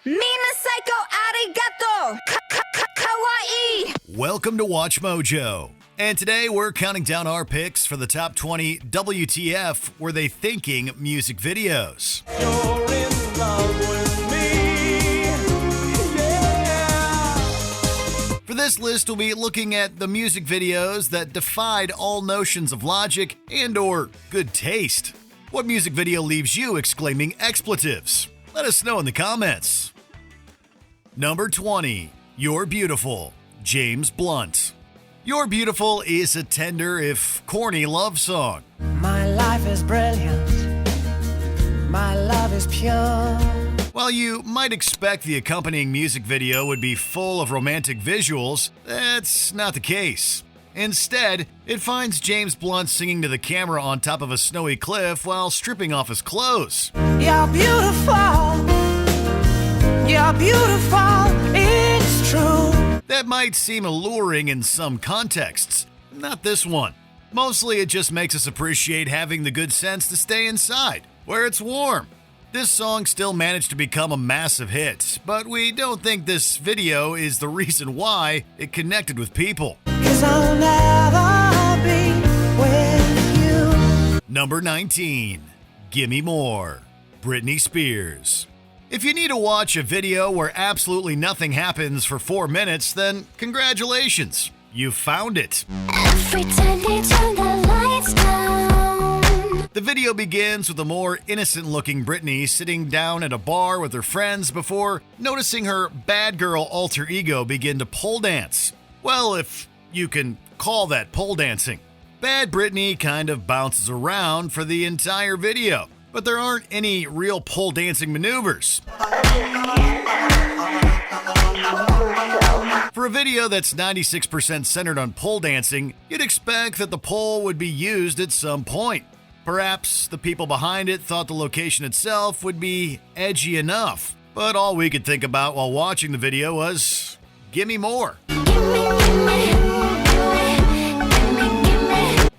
Mina psycho arigato kawaii. Welcome to Watch Mojo. And today we're counting down our picks for the top 20 WTF Were They Thinking music videos. You're in love with me, yeah. For this list, we'll be looking at the music videos that defied all notions of logic and or good taste. What music video leaves you exclaiming expletives? Let us know in the comments. Number 20, You're Beautiful, James Blunt. You're Beautiful is a tender, if corny, love song. My life is brilliant. My love is pure. While you might expect the accompanying music video would be full of romantic visuals, that's not the case. Instead, it finds James Blunt singing to the camera on top of a snowy cliff while stripping off his clothes. You're beautiful. You're beautiful. It's true. That might seem alluring in some contexts, not this one. Mostly it just makes us appreciate having the good sense to stay inside, where it's warm. This song still managed to become a massive hit, but we don't think this video is the reason why it connected with people. 'Cause I'll never be with you. Number 19, Gimme More, Britney Spears. If you need to watch a video where absolutely nothing happens for 4 minutes, then congratulations, you found it. Every time they turn the lights down. The video begins with a more innocent-looking Britney sitting down at a bar with her friends before noticing her bad girl alter ego begin to pole dance. Well, if you can call that pole dancing. Bad Britney kind of bounces around for the entire video, but there aren't any real pole dancing maneuvers. For a video that's 96% centered on pole dancing, you'd expect that the pole would be used at some point. Perhaps the people behind it thought the location itself would be edgy enough, but all we could think about while watching the video was, gimme more.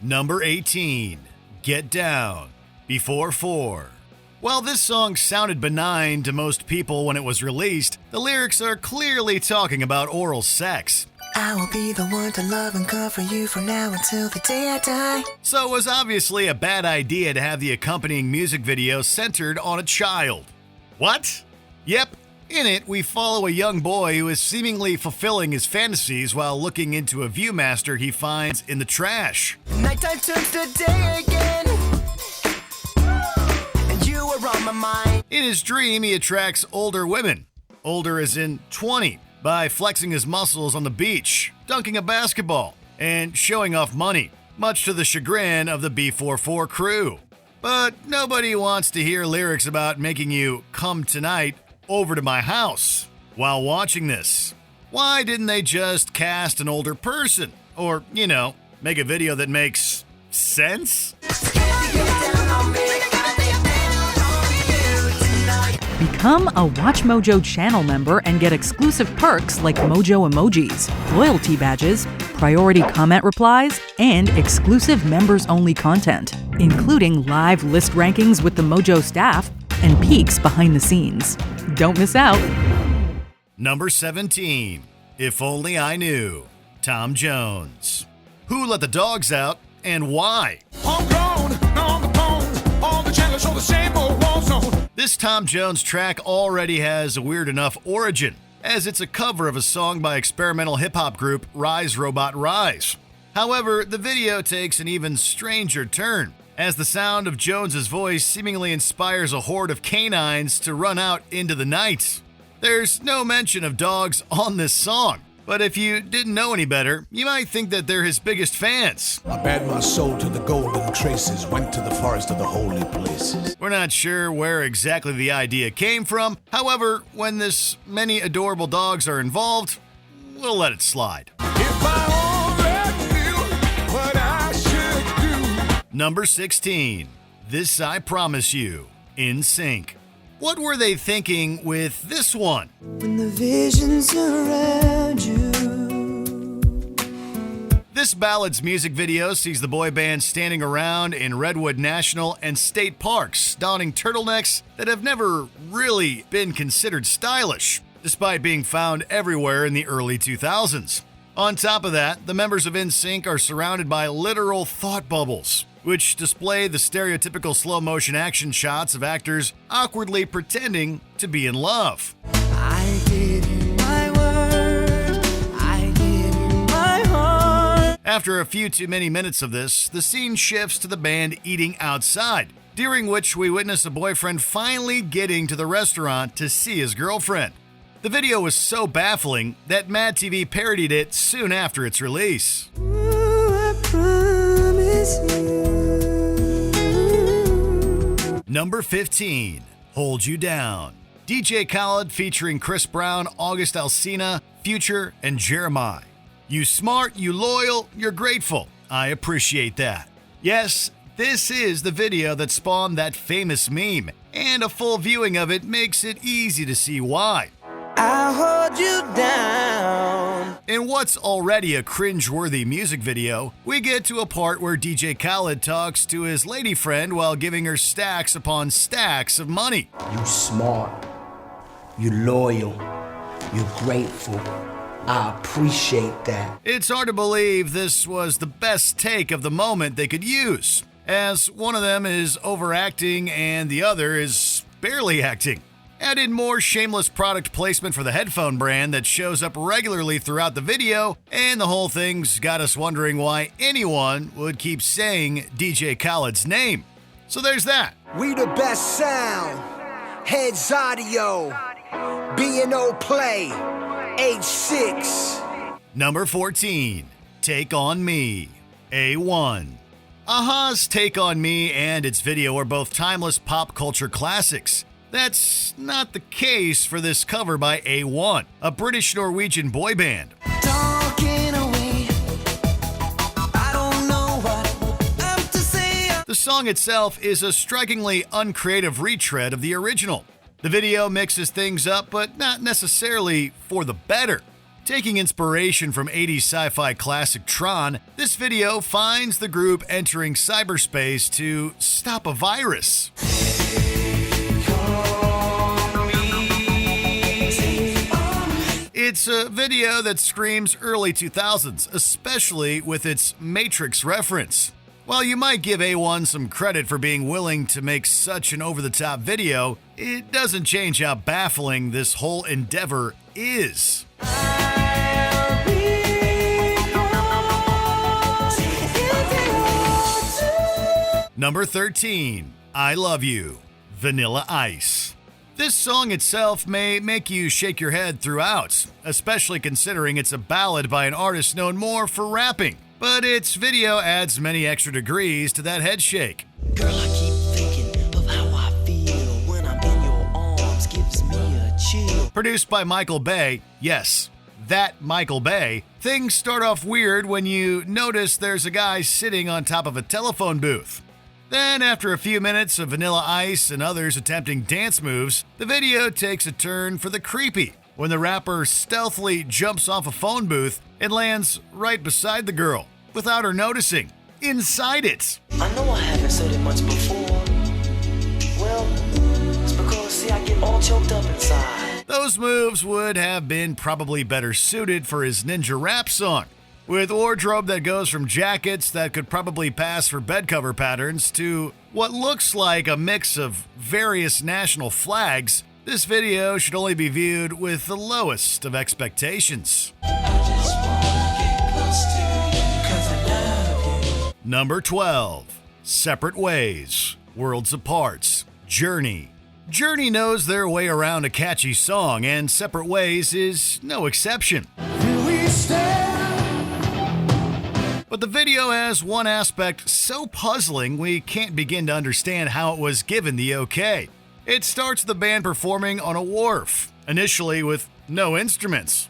Number 18, Get Down, Before 4. While this song sounded benign to most people when it was released, the lyrics are clearly talking about oral sex. I will be the one to love and cover you from now until the day I die. So it was obviously a bad idea to have the accompanying music video centered on a child. What? Yep. In it, we follow a young boy who is seemingly fulfilling his fantasies while looking into a Viewmaster he finds in the trash. Nighttime turns to day again, and you are on my mind. In his dream, he attracts older women, older as in 20, by flexing his muscles on the beach, dunking a basketball, and showing off money, much to the chagrin of the B44 crew. But nobody wants to hear lyrics about making you come tonight over to my house while watching this. Why didn't they just cast an older person? Or, make a video that makes sense? Become a WatchMojo channel member and get exclusive perks like Mojo emojis, loyalty badges, priority comment replies, and exclusive members-only content, including live list rankings with the Mojo staff and peeks behind the scenes. Don't miss out. Number 17, If Only I Knew, Tom Jones. Who let the dogs out and why? This Tom Jones track already has a weird enough origin, as it's a cover of a song by experimental hip-hop group Rise Robot Rise. However, the video takes an even stranger turn, as the sound of Jones's voice seemingly inspires a horde of canines to run out into the night. There's no mention of dogs on this song, but if you didn't know any better, you might think that they're his biggest fans. I bared my soul to the golden traces, went to the forest of the holy places. We're not sure where exactly the idea came from. However, when this many adorable dogs are involved, we'll let it slide. If I only knew what I should do. Number 16, This I Promise You, In Sync. What were they thinking with this one? When the visions around you. This ballad's music video sees the boy band standing around in Redwood National and State Parks, donning turtlenecks that have never really been considered stylish, despite being found everywhere in the early 2000s. On top of that, the members of NSYNC are surrounded by literal thought bubbles, which display the stereotypical slow-motion action shots of actors awkwardly pretending to be in love. I give you my word, I give you my heart. After a few too many minutes of this, the scene shifts to the band eating outside, during which we witness a boyfriend finally getting to the restaurant to see his girlfriend. The video was so baffling that Mad TV parodied it soon after its release. Ooh, I promise you. Number 15, Hold You Down. DJ Khaled featuring Chris Brown, August Alsina, Future, and Jeremiah. You smart, you loyal, you're grateful. I appreciate that. Yes, this is the video that spawned that famous meme, and a full viewing of it makes it easy to see why. I'll hold you down. In what's already a cringe-worthy music video, we get to a part where DJ Khaled talks to his lady friend while giving her stacks upon stacks of money. You smart, you loyal, you're grateful. I appreciate that. It's hard to believe this was the best take of the moment they could use, as one of them is overacting and the other is barely acting. Add in more shameless product placement for the headphone brand that shows up regularly throughout the video, and the whole thing's got us wondering why anyone would keep saying DJ Khaled's name. So there's that. We the best sound, Heads Audio, B&O Play, age 6. Number 14, Take On Me, A1. Aha's Take On Me and its video are both timeless pop culture classics. That's not the case for this cover by A1, a British-Norwegian boy band. Talking away. I don't know what I'm to say. The song itself is a strikingly uncreative retread of the original. The video mixes things up, but not necessarily for the better. Taking inspiration from 80s sci-fi classic Tron, this video finds the group entering cyberspace to stop a virus. It's a video that screams early 2000s, especially with its Matrix reference. While you might give A1 some credit for being willing to make such an over-the-top video, it doesn't change how baffling this whole endeavor is. Number 13, I Love You, Vanilla Ice. This song itself may make you shake your head throughout, especially considering it's a ballad by an artist known more for rapping. But its video adds many extra degrees to that head shake. Girl, I keep thinking of how I feel when I'm in your arms. Gives me a chill. Produced by Michael Bay, yes, that Michael Bay, things start off weird when you notice there's a guy sitting on top of a telephone booth. Then, after a few minutes of Vanilla Ice and others attempting dance moves, the video takes a turn for the creepy when the rapper stealthily jumps off a phone booth and lands right beside the girl, without her noticing, inside it. I know I haven't said it much before. Well, it's because, see, I get all choked up inside. Those moves would have been probably better suited for his ninja rap song. With wardrobe that goes from jackets that could probably pass for bed cover patterns to what looks like a mix of various national flags, this video should only be viewed with the lowest of expectations. Number 12, Separate Ways, Worlds Apart, Journey. Journey knows their way around a catchy song, and Separate Ways is no exception. But the video has one aspect so puzzling we can't begin to understand how it was given the okay. It starts the band performing on a wharf, initially with no instruments.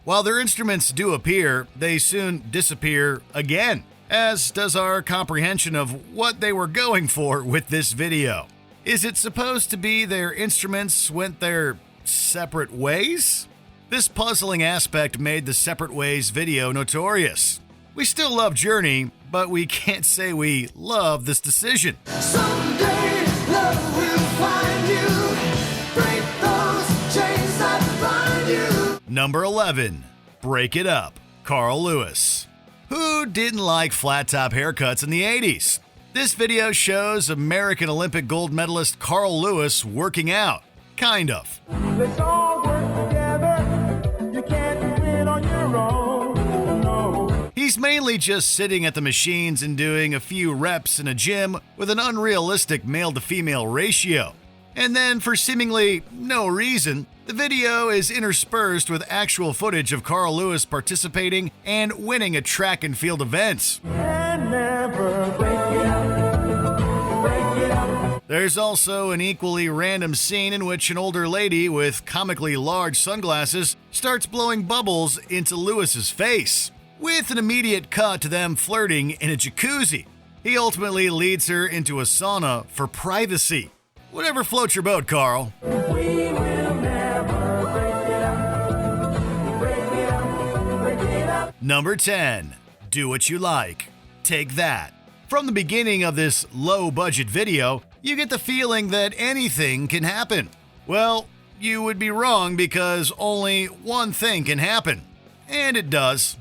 While their instruments do appear, they soon disappear again, as does our comprehension of what they were going for with this video. Is it supposed to be their instruments went their separate ways? This puzzling aspect made the Separate Ways video notorious. We still love Journey, but we can't say we love this decision. Someday love will find you. Break those chains that bind you. Number 11. Break It Up, Carl Lewis. Who didn't like flat top haircuts in the 80s? This video shows American Olympic gold medalist Carl Lewis working out. Kind of. Let's all work together. You can't win on your own. No. He's mainly just sitting at the machines and doing a few reps in a gym with an unrealistic male to female ratio. And then, for seemingly no reason, the video is interspersed with actual footage of Carl Lewis participating and winning at track and field events. And never break it up. Break it up. There's also an equally random scene in which an older lady with comically large sunglasses starts blowing bubbles into Lewis's face, with an immediate cut to them flirting in a jacuzzi. He ultimately leads her into a sauna for privacy. Whatever floats your boat, Carl. We will never break it up. Break it up. Break it up. Number 10. Do What You Like. Take That. From the beginning of this low-budget video, you get the feeling that anything can happen. Well, you would be wrong because only one thing can happen. And it does.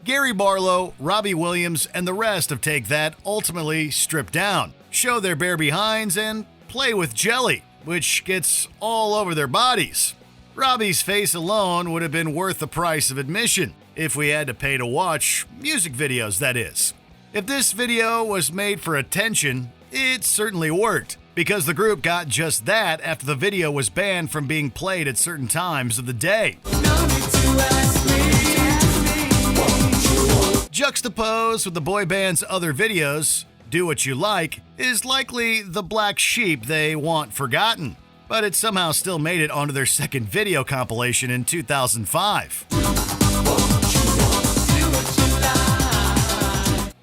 Gary Barlow, Robbie Williams, and the rest of Take That ultimately strip down, show their bare behinds, and play with jelly, which gets all over their bodies. Robbie's face alone would have been worth the price of admission, if we had to pay to watch music videos, that is. If this video was made for attention, it certainly worked, because the group got just that after the video was banned from being played at certain times of the day. Juxtaposed with the boy band's other videos, Do What You Like is likely the black sheep they want forgotten, but it somehow still made it onto their second video compilation in 2005.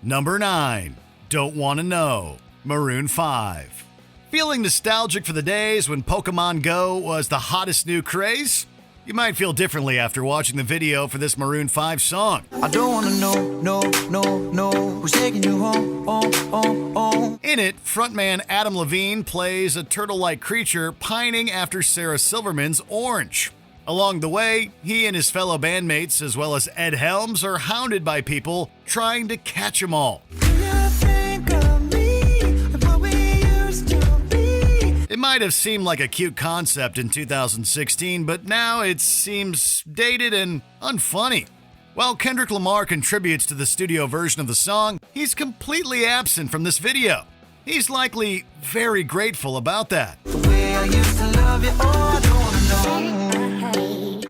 Number 9. Don't Wanna Know, Maroon 5. Feeling nostalgic for the days when Pokemon Go was the hottest new craze? You might feel differently after watching the video for this Maroon 5 song. I don't wanna know, no, who's taking you home. In it, frontman Adam Levine plays a turtle-like creature pining after Sarah Silverman's orange. Along the way, he and his fellow bandmates, as well as Ed Helms, are hounded by people trying to catch them all. It might have seemed like a cute concept in 2016, but now it seems dated and unfunny. While Kendrick Lamar contributes to the studio version of the song, he's completely absent from this video. He's likely very grateful about that.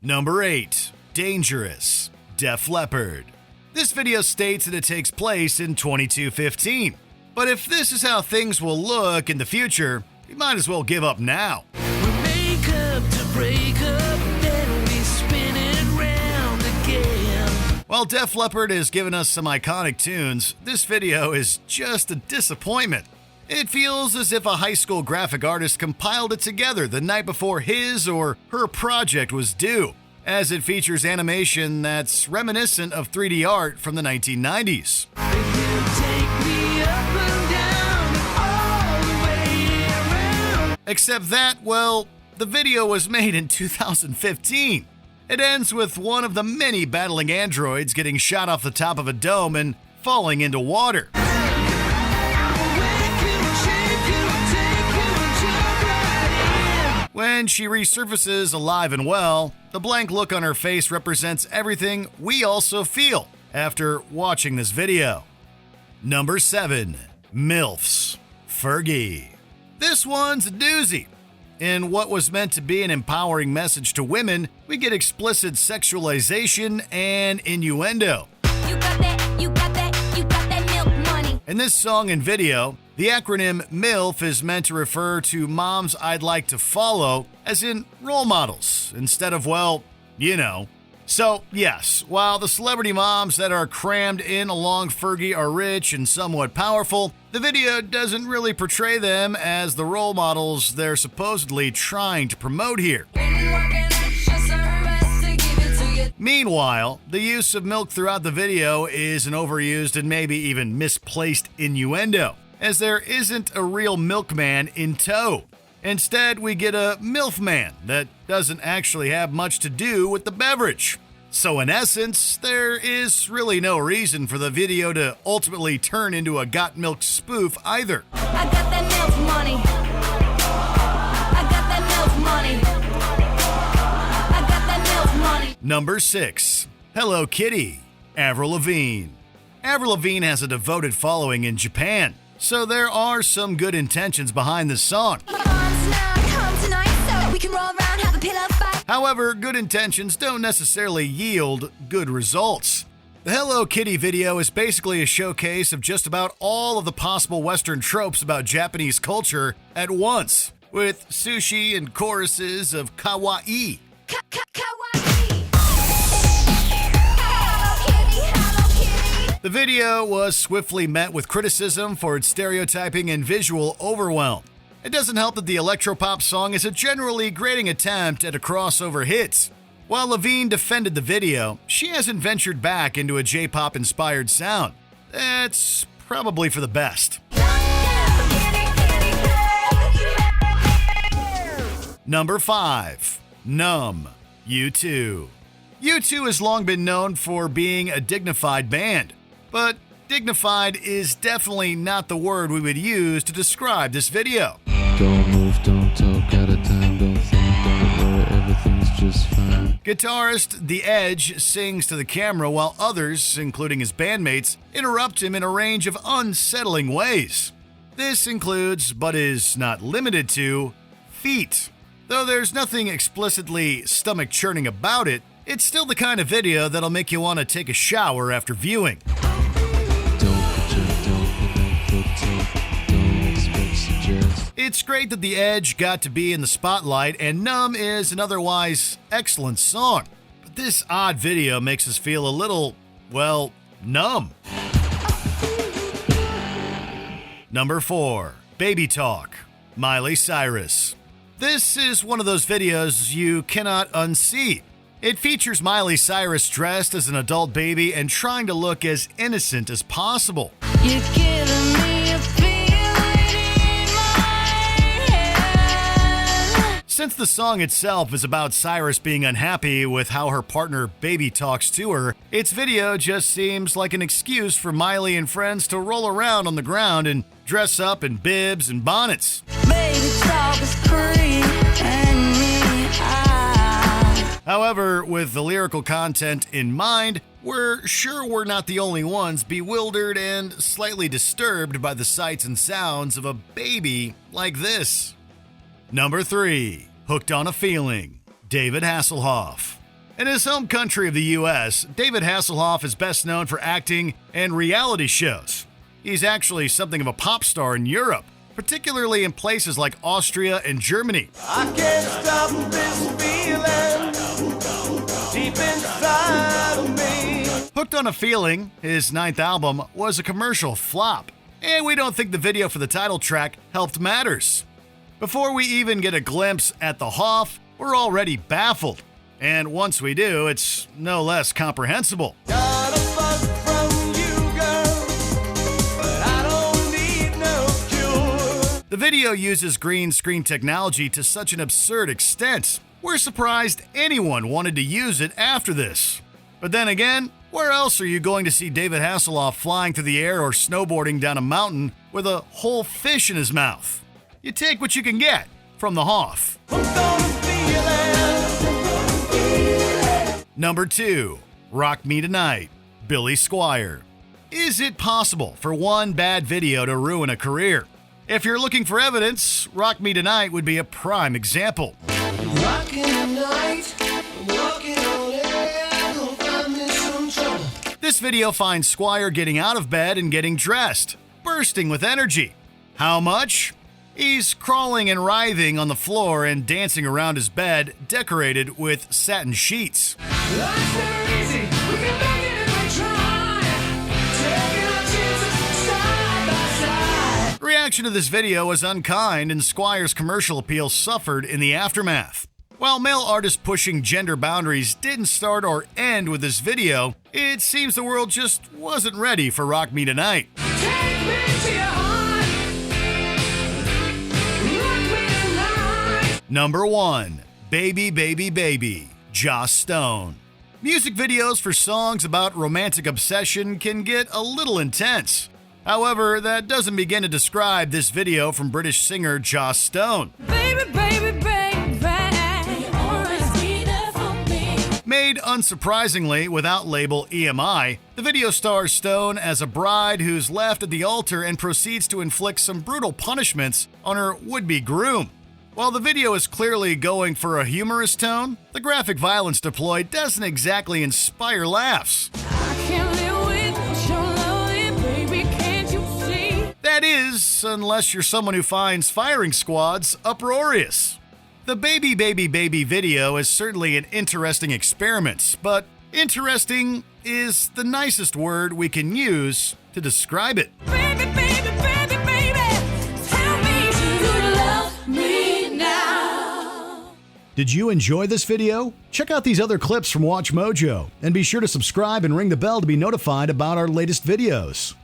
Number 8. Dangerous, Def Leppard. This video states that it takes place in 2215. But if this is how things will look in the future, you might as well give up now. While Def Leppard has given us some iconic tunes, this video is just a disappointment. It feels as if a high school graphic artist compiled it together the night before his or her project was due, as it features animation that's reminiscent of 3D art from the 1990s. Except that, well, the video was made in 2015. It ends with one of the many battling androids getting shot off the top of a dome and falling into water. When she resurfaces alive and well, the blank look on her face represents everything we also feel after watching this video. Number 7. M.I.L.Fs, Fergie. This one's a doozy. In what was meant to be an empowering message to women, we get explicit sexualization and innuendo. You got that, you got that, you got that milk money. In this song and video, the acronym M.I.L.F is meant to refer to moms I'd like to follow, as in role models, instead of, well, you know. So, yes, while the celebrity moms that are crammed in along Fergie are rich and somewhat powerful, the video doesn't really portray them as the role models they're supposedly trying to promote here. Meanwhile, the use of milk throughout the video is an overused and maybe even misplaced innuendo, as there isn't a real milkman in tow. Instead, we get a MILF man that doesn't actually have much to do with the beverage. So in essence, there is really no reason for the video to ultimately turn into a Got Milk spoof either. I got that MILF money. I got that MILF money. I got that MILF money. Number 6. Hello Kitty, Avril Lavigne. Avril Lavigne has a devoted following in Japan, so there are some good intentions behind this song. However, good intentions don't necessarily yield good results. The Hello Kitty video is basically a showcase of just about all of the possible Western tropes about Japanese culture at once, with sushi and choruses of kawaii. The video was swiftly met with criticism for its stereotyping and visual overwhelm. It doesn't help that the electropop song is a generally grating attempt at a crossover hit. While Lavigne defended the video, she hasn't ventured back into a J-pop inspired sound. That's probably for the best. Number 5. Numb, U2. U2 has long been known for being a dignified band, but dignified is definitely not the word we would use to describe this video. Don't move, don't talk, out of time, don't think, don't worry, everything's just fine. Guitarist The Edge sings to the camera while others, including his bandmates, interrupt him in a range of unsettling ways. This includes, but is not limited to, feet. Though there's nothing explicitly stomach-churning about it, it's still the kind of video that'll make you want to take a shower after viewing. It's great that The Edge got to be in the spotlight, and Numb is an otherwise excellent song. But this odd video makes us feel a little, well, numb. Number 4. Baby Talk, Miley Cyrus. This is one of those videos you cannot unsee. It features Miley Cyrus dressed as an adult baby and trying to look as innocent as possible. You're giving me a feeling in my head. Since the song itself is about Cyrus being unhappy with how her partner Baby talks to her, its video just seems like an excuse for Miley and friends to roll around on the ground and dress up in bibs and bonnets. Baby talk is creeping me out. However, with the lyrical content in mind, we're sure we're not the only ones bewildered and slightly disturbed by the sights and sounds of a baby like this. Number 3. Hooked on a Feeling, David Hasselhoff. In his home country of the US, David Hasselhoff is best known for acting and reality shows. He's actually something of a pop star in Europe, particularly in places like Austria and Germany. I can't stop this feeling deep inside of me. Hooked on a Feeling, his 9th album, was a commercial flop, and we don't think the video for the title track helped matters. Before we even get a glimpse at the Hoff, we're already baffled. And once we do, it's no less comprehensible. Got a buzz from you, girl, but I don't need no cure. The video uses green screen technology to such an absurd extent. We're surprised anyone wanted to use it after this. But then again, where else are you going to see David Hasselhoff flying through the air or snowboarding down a mountain with a whole fish in his mouth? You take what you can get from the Hoff. Hooked on a feeling. Number 2. Rock Me Tonight, Billy Squier. Is it possible for one bad video to ruin a career? If you're looking for evidence, Rock Me Tonight would be a prime example. Rockin' the night, walking on air, gonna find me some trouble. This video finds Squire getting out of bed and getting dressed, bursting with energy. How much? He's crawling and writhing on the floor and dancing around his bed, decorated with satin sheets. I reaction to this video was unkind, and Squire's commercial appeal suffered in the aftermath. While male artists pushing gender boundaries didn't start or end with this video, it seems the world just wasn't ready for Rock Me Tonight. Take me to your heart. Rock me tonight. Number 1. Baby, Baby, Baby, Joss Stone. Music videos for songs about romantic obsession can get a little intense. However, that doesn't begin to describe this video from British singer Joss Stone. Baby, baby, baby, always be there for me. Made unsurprisingly without label EMI, the video stars Stone as a bride who's left at the altar and proceeds to inflict some brutal punishments on her would-be groom. While the video is clearly going for a humorous tone, the graphic violence deployed doesn't exactly inspire laughs. I can't live with your lovely baby, can't you see? That is, unless you're someone who finds firing squads uproarious. The Baby Baby Baby video is certainly an interesting experiment, but interesting is the nicest word we can use to describe it. Baby, baby, baby, baby, tell me you love me now. Did you enjoy this video? Check out these other clips from WatchMojo, and be sure to subscribe and ring the bell to be notified about our latest videos.